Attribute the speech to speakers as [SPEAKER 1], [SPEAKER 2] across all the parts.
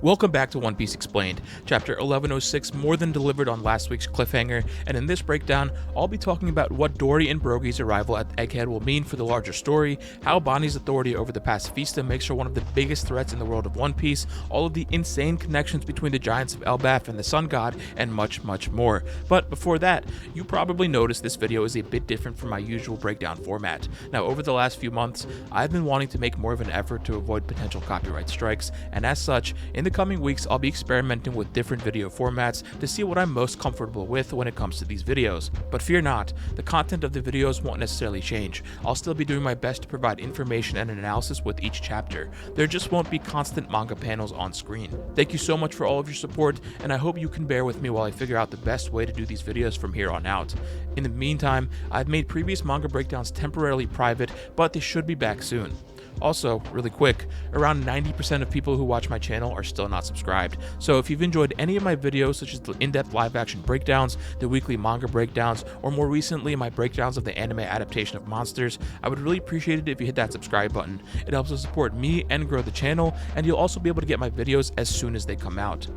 [SPEAKER 1] Welcome back to One Piece Explained. Chapter 1106 more than delivered on last week's cliffhanger, and in this breakdown, I'll be talking about what Dory and Brogy's arrival at Egghead will mean for the larger story, how Bonney's authority over the Pacifista makes her one of the biggest threats in the world of One Piece, all of the insane connections between the giants of Elbaf and the Sun God, and much, much more. But before that, you probably noticed this video is a bit different from my usual breakdown format. Now, over the last few months, I've been wanting to make more of an effort to avoid potential copyright strikes, and as such, in the coming weeks, I'll be experimenting with different video formats to see what I'm most comfortable with when it comes to these videos. But fear not, the content of the videos won't necessarily change. I'll still be doing my best to provide information and analysis with each chapter. There just won't be constant manga panels on screen. Thank you so much for all of your support, and I hope you can bear with me while I figure out the best way to do these videos from here on out. In the meantime, I've made previous manga breakdowns temporarily private, but they should be back soon. Also, really quick, around 90% of people who watch my channel are still not subscribed, so if you've enjoyed any of my videos such as the in-depth live-action breakdowns, the weekly manga breakdowns, or more recently my breakdowns of the anime adaptation of Monsters, I would really appreciate it if you hit that subscribe button. It helps to support me and grow the channel, and you'll also be able to get my videos as soon as they come out.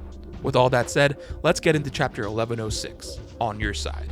[SPEAKER 1] With all that said, let's get into chapter 1106, On Your Side.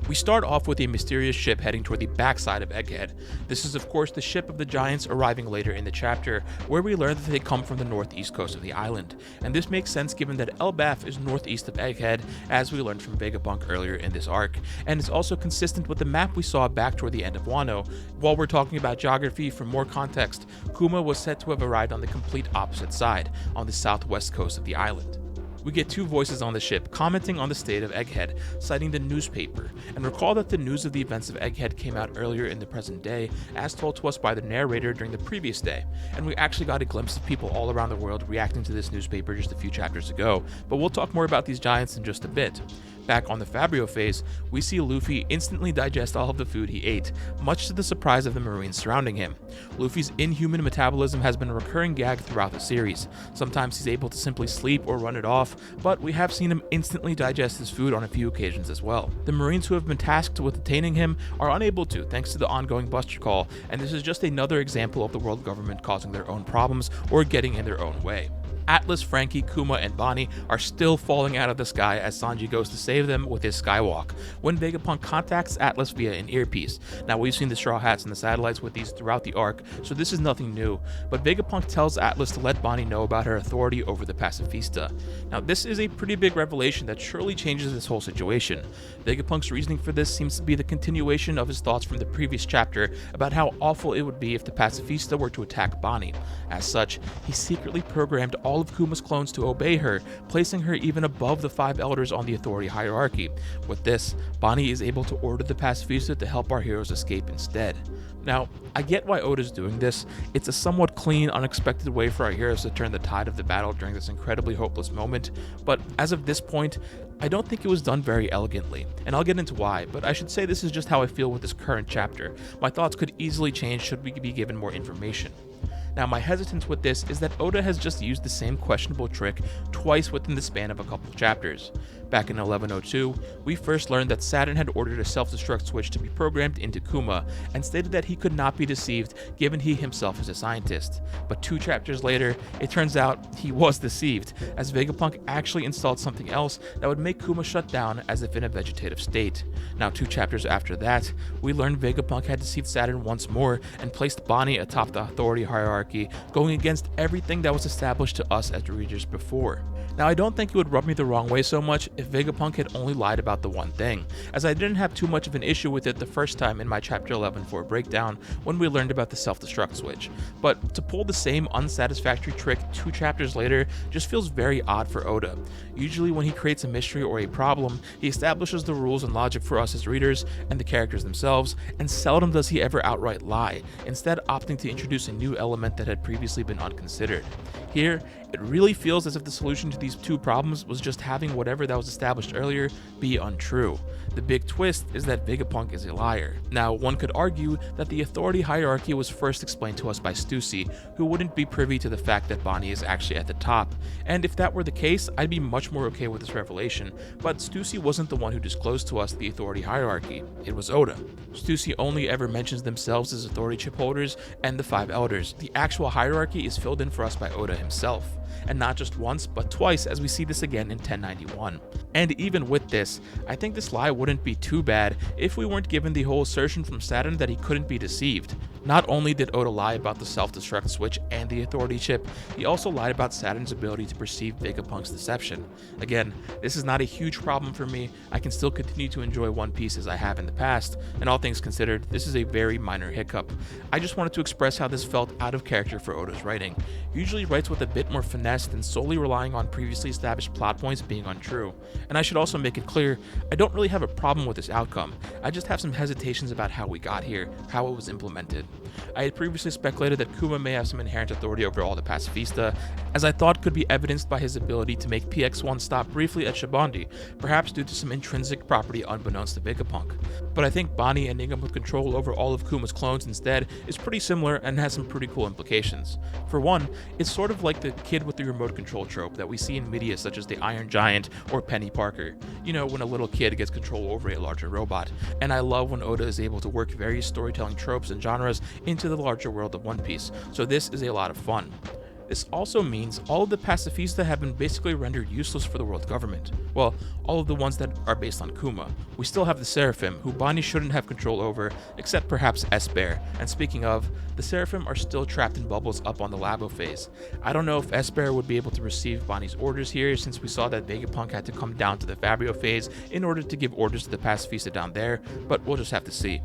[SPEAKER 1] We start off with a mysterious ship heading toward the backside of Egghead. This is of course the ship of the giants arriving later in the chapter, where we learn that they come from the northeast coast of the island. And this makes sense given that Elbaf is northeast of Egghead, as we learned from Vegapunk earlier in this arc, and it's also consistent with the map we saw back toward the end of Wano. While we're talking about geography, for more context, Kuma was said to have arrived on the complete opposite side, on the southwest coast of the island. We get two voices on the ship commenting on the state of Egghead, citing the newspaper, and recall that the news of the events of Egghead came out earlier in the present day, as told to us by the narrator during the previous day, and we actually got a glimpse of people all around the world reacting to this newspaper just a few chapters ago, but we'll talk more about these giants in just a bit. Back on the Fabrio phase, we see Luffy instantly digest all of the food he ate, much to the surprise of the Marines surrounding him. Luffy's inhuman metabolism has been a recurring gag throughout the series. Sometimes he's able to simply sleep or run it off, but we have seen him instantly digest his food on a few occasions as well. The Marines who have been tasked with detaining him are unable to, thanks to the ongoing Buster Call, and this is just another example of the world government causing their own problems or getting in their own way. Atlas, Frankie, Kuma, and Bonney are still falling out of the sky as Sanji goes to save them with his skywalk, when Vegapunk contacts Atlas via an earpiece. Now, we've seen the Straw Hats and the satellites with these throughout the arc, so this is nothing new, but Vegapunk tells Atlas to let Bonney know about her authority over the Pacifista. Now, this is a pretty big revelation that surely changes this whole situation. Vegapunk's reasoning for this seems to be the continuation of his thoughts from the previous chapter about how awful it would be if the Pacifista were to attack Bonney. As such, he secretly programmed all of Kuma's clones to obey her, placing her even above the five elders on the authority hierarchy. With this, Bonney is able to order the Pacifista to help our heroes escape instead. Now, I get why Oda's doing this. It's a somewhat clean, unexpected way for our heroes to turn the tide of the battle during this incredibly hopeless moment, but as of this point, I don't think it was done very elegantly, and I'll get into why, but I should say this is just how I feel with this current chapter. My thoughts could easily change should we be given more information. Now, my hesitance with this is that Oda has just used the same questionable trick twice within the span of a couple chapters. Back in 1102, we first learned that Saturn had ordered a self-destruct switch to be programmed into Kuma, and stated that he could not be deceived given he himself is a scientist. But 2 chapters later, it turns out he was deceived, as Vegapunk actually installed something else that would make Kuma shut down as if in a vegetative state. Now, 2 chapters after that, we learned Vegapunk had deceived Saturn once more and placed Bonney atop the authority hierarchy, going against everything that was established to us as readers before. Now, I don't think it would rub me the wrong way so much if Vegapunk had only lied about the one thing, as I didn't have too much of an issue with it the first time in my Chapter 11.4 breakdown when we learned about the self-destruct switch, but to pull the same unsatisfactory trick 2 chapters later just feels very odd for Oda. Usually when he creates a mystery or a problem, he establishes the rules and logic for us as readers and the characters themselves, and seldom does he ever outright lie, instead opting to introduce a new element that had previously been unconsidered. Here, it really feels as if the solution to these 2 problems was just having whatever that was established earlier be untrue. The big twist is that Vegapunk is a liar. Now, one could argue that the authority hierarchy was first explained to us by Stussy, who wouldn't be privy to the fact that Bonney is actually at the top, and if that were the case, I'd be much more okay with this revelation, but Stussy wasn't the one who disclosed to us the authority hierarchy, it was Oda. Stussy only ever mentions themselves as authority chip holders and the 5 elders. The actual hierarchy is filled in for us by Oda himself. and not just once, but twice, as we see this again in 1091. And even with this, I think this lie wouldn't be too bad if we weren't given the whole assertion from Saturn that he couldn't be deceived. Not only did Oda lie about the self-destruct switch and the authority chip, he also lied about Saturn's ability to perceive Vegapunk's deception. Again, this is not a huge problem for me. I can still continue to enjoy One Piece as I have in the past, and all things considered, this is a very minor hiccup. I just wanted to express how this felt out of character for Oda's writing. He usually writes with a bit more finesse than solely relying on previously established plot points being untrue. And I should also make it clear, I don't really have a problem with this outcome. I just have some hesitations about how we got here, how it was implemented. I had previously speculated that Kuma may have some inherent authority over all the Pacifista, as I thought could be evidenced by his ability to make PX-1 stop briefly at Shibondi, perhaps due to some intrinsic property unbeknownst to Vegapunk. But I think Bonney ending up with control over all of Kuma's clones instead is pretty similar and has some pretty cool implications. For one, it's sort of like the kid with the remote control trope that we see in media such as the Iron Giant or Penny Parker. You know, when a little kid gets control over a larger robot. And I love when Oda is able to work various storytelling tropes and genres into the larger world of One Piece, so this is a lot of fun. This also means all of the Pacifista have been basically rendered useless for the world government. Well, all of the ones that are based on Kuma. We still have the Seraphim, who Bonney shouldn't have control over, except perhaps S-Bear. And speaking of, the Seraphim are still trapped in bubbles up on the Labo phase. I don't know if S-Bear would be able to receive Bonney's orders here, since we saw that Vegapunk had to come down to the Fabio phase in order to give orders to the Pacifista down there, but we'll just have to see.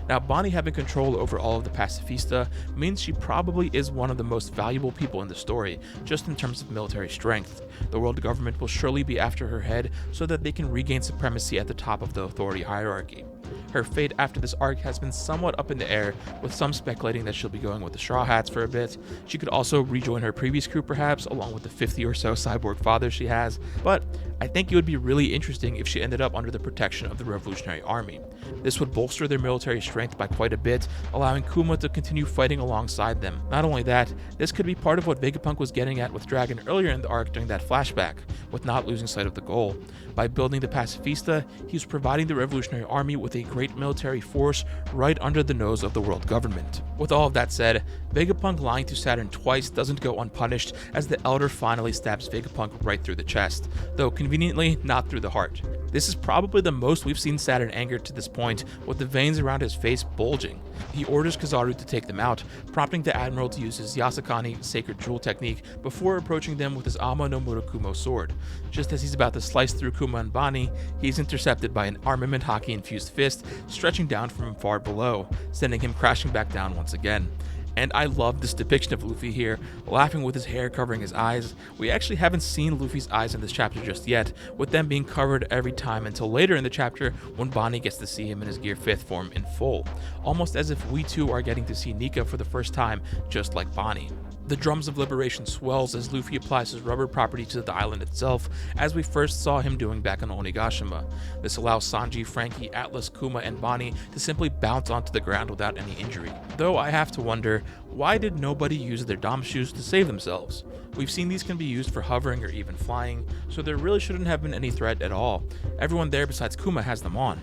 [SPEAKER 1] Now, Bonney having control over all of the Pacifista means she probably is one of the most valuable people in the story, just in terms of military strength. The world government will surely be after her head so that they can regain supremacy at the top of the authority hierarchy. Her fate after this arc has been somewhat up in the air, with some speculating that she'll be going with the Straw Hats for a bit. She could also rejoin her previous crew perhaps, along with the 50 or so cyborg fathers she has, but I think it would be really interesting if she ended up under the protection of the Revolutionary Army. This would bolster their military strength by quite a bit, allowing Kuma to continue fighting alongside them. Not only that, this could be part of what Vegapunk was getting at with Dragon earlier in the arc during that flashback, with not losing sight of the goal. By building the Pacifista, he was providing the Revolutionary Army with a great military force right under the nose of the world government. With all of that said, Vegapunk lying to Saturn twice doesn't go unpunished, as the Elder finally stabs Vegapunk right through the chest, though conveniently not through the heart. This is probably the most we've seen Saturn angered to this point, with the veins around his face bulging. He orders Kizaru to take them out, prompting the Admiral to use his Yasakani Sacred Jewel technique before approaching them with his Ama no Murakumo sword. Just as he's about to slice through Kuma and Bonney, he's intercepted by an armament hockey-infused fist stretching down from him far below, sending him crashing back down once again. And I love this depiction of Luffy here, laughing with his hair covering his eyes. We actually haven't seen Luffy's eyes in this chapter just yet, with them being covered every time until later in the chapter when Bonney gets to see him in his Gear 5th form in full, almost as if we too are getting to see Nika for the first time, just like Bonney. The drums of liberation swells as Luffy applies his rubber property to the island itself, as we first saw him doing back on Onigashima. This allows Sanji, Frankie, Atlas, Kuma, and Bonney to simply bounce onto the ground without any injury. Though I have to wonder, why did nobody use their Dom shoes to save themselves? We've seen these can be used for hovering or even flying, so there really shouldn't have been any threat at all. Everyone there besides Kuma has them on.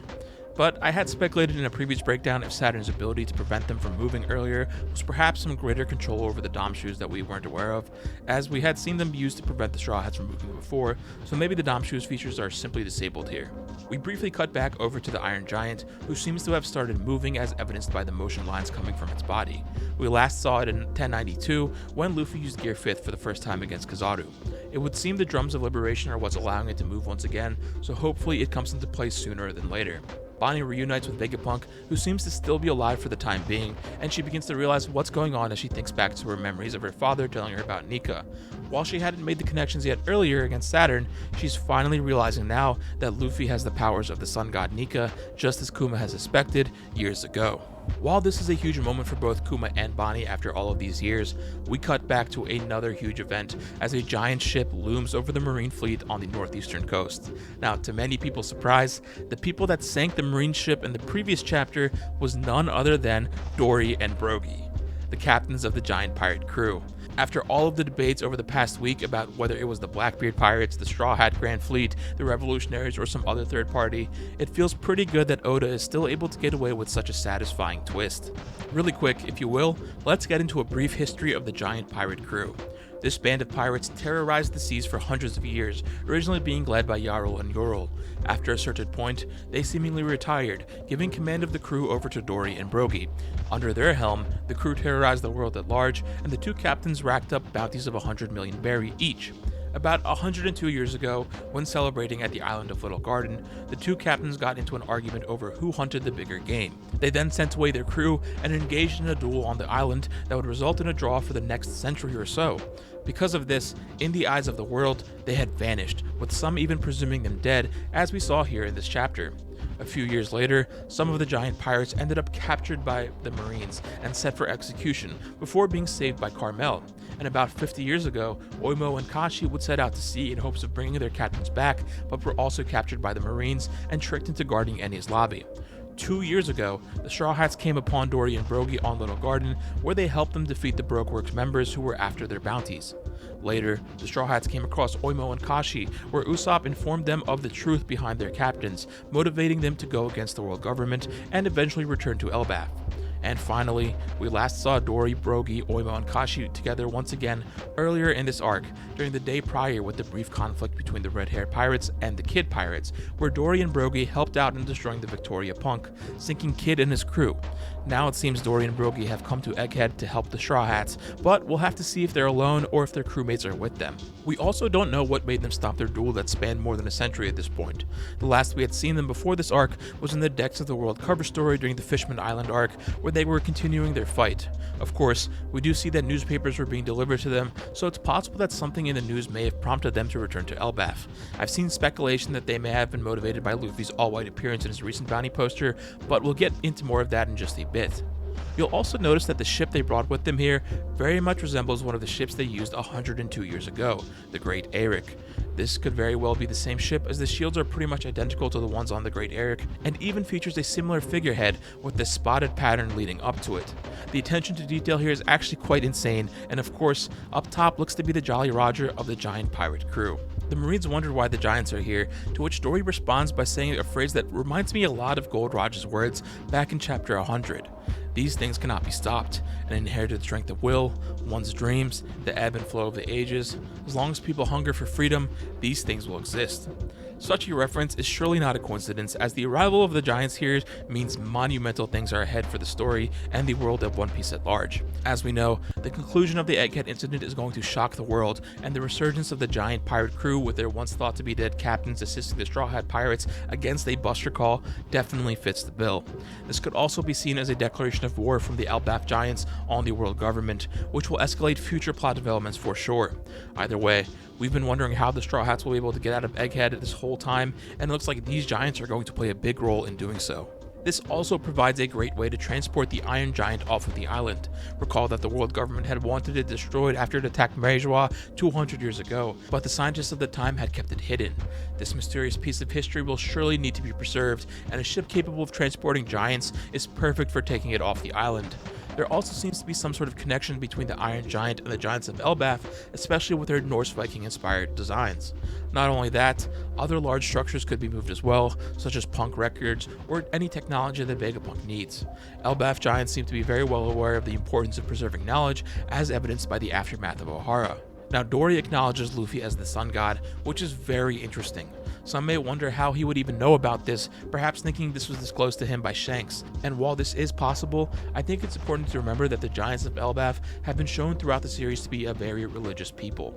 [SPEAKER 1] But I had speculated in a previous breakdown if Saturn's ability to prevent them from moving earlier was perhaps some greater control over the Dom shoes that we weren't aware of, as we had seen them used to prevent the Straw Hats from moving before, so maybe the Dom shoes features are simply disabled here. We briefly cut back over to the Iron Giant, who seems to have started moving as evidenced by the motion lines coming from its body. We last saw it in 1092 when Luffy used Gear 5th for the first time against Kizaru. It would seem the drums of liberation are what's allowing it to move once again, so hopefully it comes into play sooner than later. Bonney reunites with Vegapunk, who seems to still be alive for the time being, and she begins to realize what's going on as she thinks back to her memories of her father telling her about Nika. While she hadn't made the connections yet earlier against Saturn, she's finally realizing now that Luffy has the powers of the sun god Nika, just as Kuma has suspected years ago. While this is a huge moment for both Kuma and Bonney after all of these years, we cut back to another huge event as a giant ship looms over the Marine fleet on the northeastern coast. Now, to many people's surprise, the people that sank the Marine ship in the previous chapter was none other than Dory and Brogy, the captains of the giant pirate crew. After all of the debates over the past week about whether it was the Blackbeard Pirates, the Straw Hat Grand Fleet, the Revolutionaries, or some other third party, it feels pretty good that Oda is still able to get away with such a satisfying twist. Really quick, if you will, let's get into a brief history of the giant pirate crew. This band of pirates terrorized the seas for hundreds of years, originally being led by Jarl and Jorl. After a certain point, they seemingly retired, giving command of the crew over to Dory and Brogey. Under their helm, the crew terrorized the world at large, and the two captains racked up bounties of 100 million berry each. About 102 years ago, when celebrating at the island of Little Garden, the two captains got into an argument over who hunted the bigger game. They then sent away their crew and engaged in a duel on the island that would result in a draw for the next century or so. Because of this, in the eyes of the world, they had vanished, with some even presuming them dead, as we saw here in this chapter. A few years later, some of the giant pirates ended up captured by the Marines and set for execution before being saved by Carmel. And about 50 years ago, Oimo and Kashi would set out to sea in hopes of bringing their captains back, but were also captured by the Marines and tricked into guarding Enni's lobby. 2 years ago, the Straw Hats came upon Dory and Brogey on Little Garden, where they helped them defeat the Brokeworks members who were after their bounties. Later, the Straw Hats came across Oimo and Kashi, where Usopp informed them of the truth behind their captains, motivating them to go against the world government and eventually return to Elbaf. And finally, we last saw Dory, Brogey, Oimo, and Kashi together once again earlier in this arc, during the day prior with the brief conflict between the red-haired pirates and the Kid pirates, where Dory and Brogey helped out in destroying the Victoria Punk, sinking Kid and his crew. Now it seems Dory and Brogey have come to Egghead to help the Straw Hats, but we'll have to see if they're alone or if their crewmates are with them. We also don't know what made them stop their duel that spanned more than a century at this point. The last we had seen them before this arc was in the Decks of the World cover story during the Fishman Island arc, where they were continuing their fight. Of course, we do see that newspapers were being delivered to them, so it's possible that something in the news may have prompted them to return to Elbaf. I've seen speculation that they may have been motivated by Luffy's all-white appearance in his recent bounty poster, but we'll get into more of that in just a bit. You'll also notice that the ship they brought with them here very much resembles one of the ships they used 102 years ago, the Great Eric. This could very well be the same ship, as the shields are pretty much identical to the ones on the Great Eric, and even features a similar figurehead with the spotted pattern leading up to it. The attention to detail here is actually quite insane, and of course, up top looks to be the Jolly Roger of the giant pirate crew. The Marines wondered why the Giants are here, to which Dory responds by saying a phrase that reminds me a lot of Gold Roger's words back in chapter 100. These things cannot be stopped. An inherited strength of will, one's dreams, the ebb and flow of the ages. As long as people hunger for freedom, these things will exist. Such a reference is surely not a coincidence, as the arrival of the Giants here means monumental things are ahead for the story and the world of One Piece at large. As we know, the conclusion of the Egghead incident is going to shock the world, and the resurgence of the giant pirate crew with their once thought to be dead captains assisting the Straw Hat Pirates against a Buster Call definitely fits the bill. This could also be seen as a declaration of war from the Elbaf Giants on the world government, which will escalate future plot developments for sure. Either way, we've been wondering how the Straw Hats will be able to get out of Egghead this whole time, and it looks like these Giants are going to play a big role in doing so. This also provides a great way to transport the Iron Giant off of the island. Recall that the world government had wanted it destroyed after it attacked Meijua 200 years ago, but the scientists of the time had kept it hidden. This mysterious piece of history will surely need to be preserved, and a ship capable of transporting giants is perfect for taking it off the island. There also seems to be some sort of connection between the Iron Giant and the Giants of Elbaf, especially with their Norse Viking-inspired designs. Not only that, other large structures could be moved as well, such as Punk records or any technology that Vegapunk needs. Elbaf Giants seem to be very well aware of the importance of preserving knowledge, as evidenced by the aftermath of Ohara. Now, Dory acknowledges Luffy as the Sun God, which is very interesting. Some may wonder how he would even know about this, perhaps thinking this was disclosed to him by Shanks. And while this is possible, I think it's important to remember that the Giants of Elbaf have been shown throughout the series to be a very religious people.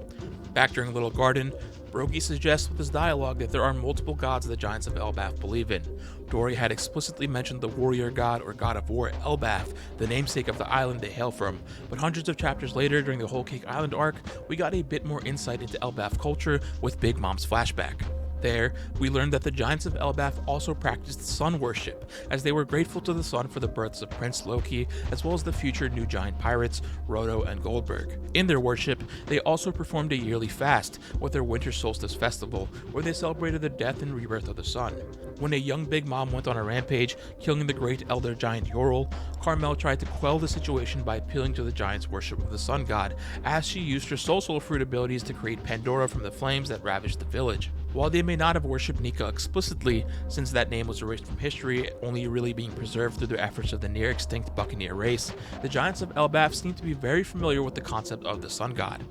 [SPEAKER 1] Back during Little Garden, Brogey suggests with his dialogue that there are multiple gods the Giants of Elbaf believe in. Dory had explicitly mentioned the warrior god or god of war Elbaf, the namesake of the island they hail from, but hundreds of chapters later during the Whole Cake Island arc, we got a bit more insight into Elbaf culture with Big Mom's flashback. There, we learned that the Giants of Elbaf also practiced sun worship, as they were grateful to the sun for the births of Prince Loki, as well as the future new giant pirates, Roto and Goldberg. In their worship, they also performed a yearly fast, with their winter solstice festival, where they celebrated the death and rebirth of the sun. When a young Big Mom went on a rampage, killing the great elder giant Yorl, Carmel tried to quell the situation by appealing to the Giants' worship of the sun god, as she used her soul fruit abilities to create Pandora from the flames that ravaged the village. While they may not have worshipped Nika explicitly, since that name was erased from history, only really being preserved through the efforts of the near-extinct Buccaneer race, the Giants of Elbaf seem to be very familiar with the concept of the Sun God.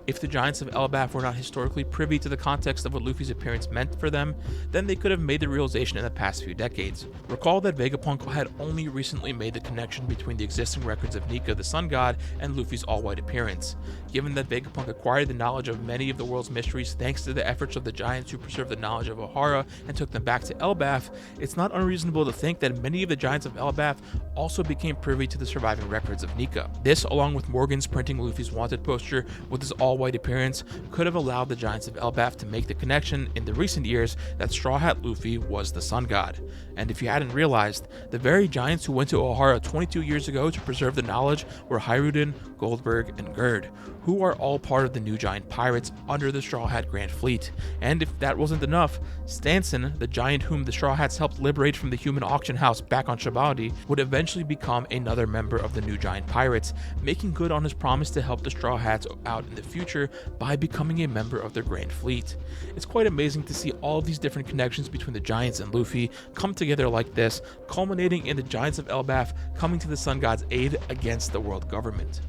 [SPEAKER 1] If the Giants of Elbaf were not historically privy to the context of what Luffy's appearance meant for them, then they could have made the realization in the past few decades. Recall that Vegapunk had only recently made the connection between the existing records of Nika the Sun God and Luffy's all-white appearance. Given that Vegapunk acquired the knowledge of many of the world's mysteries thanks to the efforts of the Giants who preserved the knowledge of Ohara and took them back to Elbaf, it's not unreasonable to think that many of the Giants of Elbaf also became privy to the surviving records of Nika. This, along with Morgan's printing Luffy's wanted poster with his all-white appearance, could have allowed the Giants of Elbaf to make the connection in the recent years that Straw Hat Luffy was the Sun God. And if you hadn't realized, the very Giants who went to Ohara 22 years ago to preserve the knowledge were Hiruden, Goldberg, and Gerd, who are all part of the new giant pirates under the Straw Hat Grand Fleet. And if that wasn't enough, Stanson, the giant whom the Straw Hats helped liberate from the human auction house back on Shabadi, would eventually become another member of the new giant pirates, making good on his promise to help the Straw Hats out in the future by becoming a member of their Grand Fleet. It's quite amazing to see all of these different connections between the Giants and Luffy come together like this, culminating in the Giants of Elbaf coming to the Sun God's aid against the world government.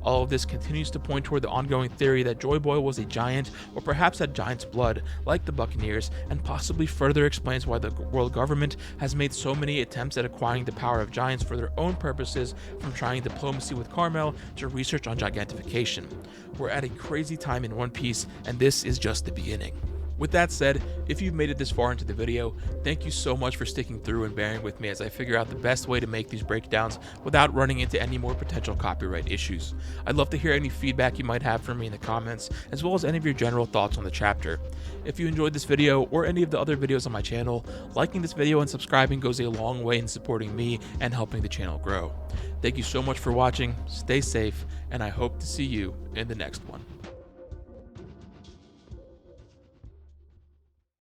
[SPEAKER 1] All of this continues to point toward the ongoing theory that Joy Boy was a giant, or perhaps had giant's blood, like the Buccaneers, and possibly further explains why the world government has made so many attempts at acquiring the power of giants for their own purposes, from trying diplomacy with Carmel to research on gigantification. We're at a crazy time in One Piece, and this is just the beginning. With that said, if you've made it this far into the video, thank you so much for sticking through and bearing with me as I figure out the best way to make these breakdowns without running into any more potential copyright issues. I'd love to hear any feedback you might have for me in the comments, as well as any of your general thoughts on the chapter. If you enjoyed this video or any of the other videos on my channel, liking this video and subscribing goes a long way in supporting me and helping the channel grow. Thank you so much for watching, stay safe, and I hope to see you in the next one.